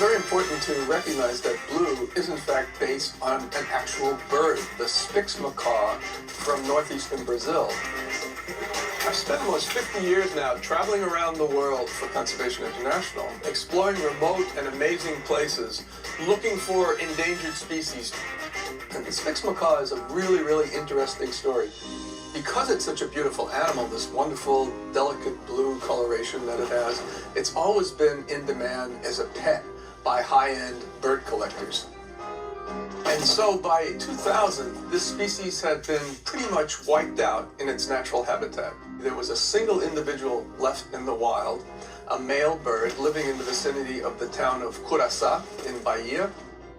very important to recognize that blue is in fact based on an actual bird, the Spix macaw from northeastern Brazil. I've spent almost 50 years now traveling around the world for Conservation International, exploring remote and amazing places, looking for endangered species. And the Spix macaw is a really, really interesting story. Because it's such a beautiful animal, this wonderful, delicate blue coloration that it has, it's always been in demand as a pet by high-end bird collectors. And so by 2000, this species had been pretty much wiped out in its natural habitat. There was a single individual left in the wild, a male bird living in the vicinity of the town of Curaçá in Bahia.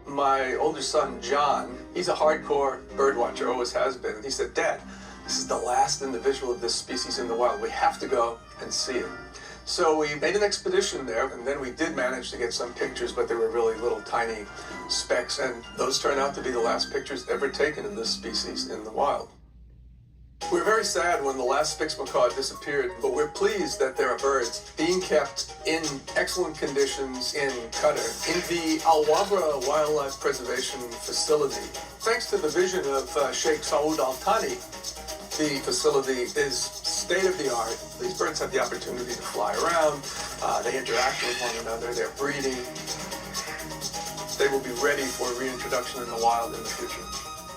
My older son, John, he's a hardcore bird watcher, always has been. He said, "Dad, this is the last individual of this species in the wild. We have to go and see it." So we made an expedition there, and then we did manage to get some pictures, but they were really little tiny specks, and those turned out to be the last pictures ever taken of this species in the wild. We're very sad when the last Spix macaw disappeared, but we're pleased that there are birds being kept in excellent conditions in Qatar, in the Al-Wabra Wildlife Preservation Facility. Thanks to the vision of Sheikh Saud Al-Thani, the facility is state-of-the-art. These birds have the opportunity to fly around, they interact with one another, they're breeding. They will be ready for reintroduction in the wild in the future.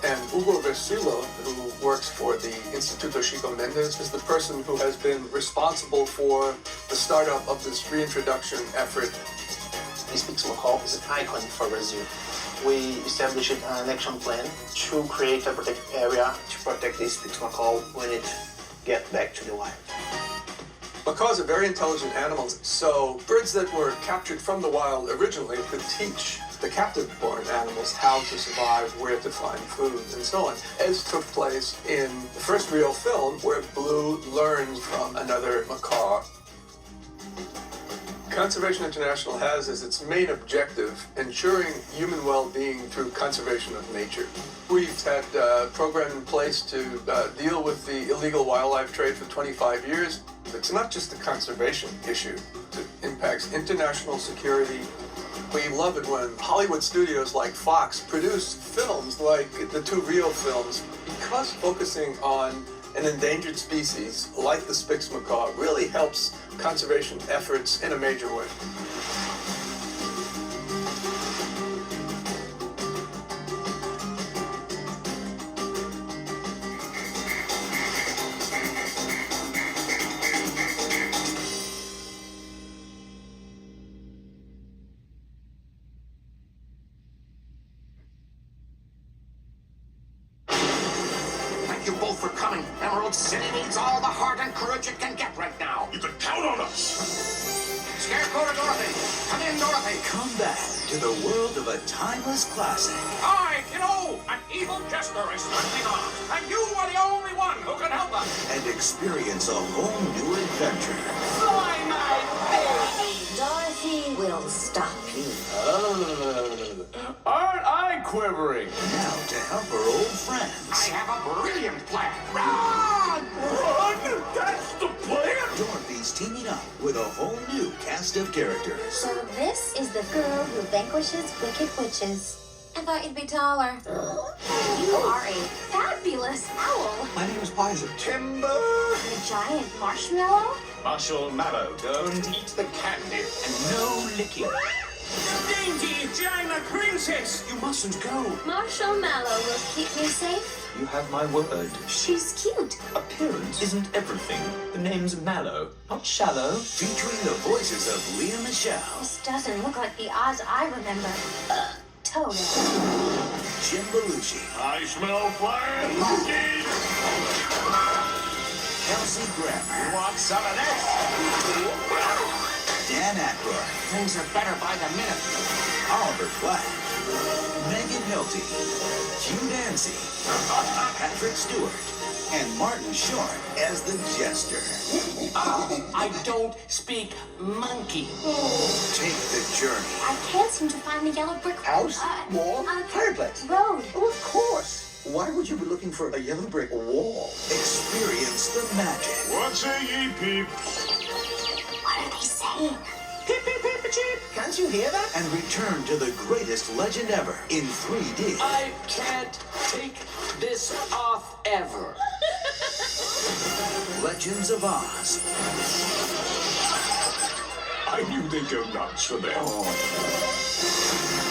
And Hugo Versilo, who works for the Instituto Chico Mendes, is the person who has been responsible for the startup of this reintroduction effort. The Spix macaw is an icon for Brazil. We established an action plan to create a protected area to protect the Spix macaw when it gets back to the wild. Macaws are very intelligent animals, so birds that were captured from the wild originally could teach the captive-born animals how to survive, where to find food, and so on, as took place in the first real film where Blue learns from another macaw. Conservation International has as its main objective ensuring human well-being through conservation of nature. We've had a program in place to deal with the illegal wildlife trade for 25 years. It's not just a conservation issue. It impacts international security. We love it when Hollywood studios like Fox produce films like the two Rio films, because focusing on an endangered species like the Spix macaw really helps conservation efforts in a major way. You both for coming. Emerald City needs all the heart and courage it can get right now. You can count on us. Scarecrow to Dorothy. Come in, Dorothy. Come back to the world of a timeless classic. Hi, kiddo. An evil jester is starting off, and you are the only one who can help us. And experience a whole new adventure. Fly, my baby. Dorothy will stop you. Aren't I quivering? Now to help her old friends. I have a brilliant plan. Run! Run! That's the plan! Dorothy's teaming up with a whole new cast of characters. So this is the girl who vanquishes wicked witches. I thought you'd be taller. You are a fabulous owl. My name is Pizer. Timber! A giant marshmallow? Marshall Mallow, don't eat the candy. And no licking. Dainty Giant Princess! You mustn't go. Marshall Mallow will keep me safe. You have my word. She's cute. Appearance isn't everything. The name's Mallow, not Shallow. Featuring the voices of Leah Michelle, This doesn't look like the Oz I remember. Toto. Jim Belushi, I smell fire and monkeys! Kelsey Grammer, Want some of this? Dan Aykroyd, Things are better by the minute. Oliver Platt, Megan Hilty, Hugh Dancy, Patrick Stewart, and Martin Short as the Jester. I don't speak monkey. Take the journey. I can't seem to find the yellow brick House, wall, fireplace. road. Oh, of course. Why would you be looking for a yellow brick wall? Experience the magic. What say ye, peeps? What are they saying? Peep, peep, peep, cheep. Can't Don't you hear that? and return to the greatest legend ever in 3D. I can't take this off ever. Legends of Oz. I knew they'd go nuts for them.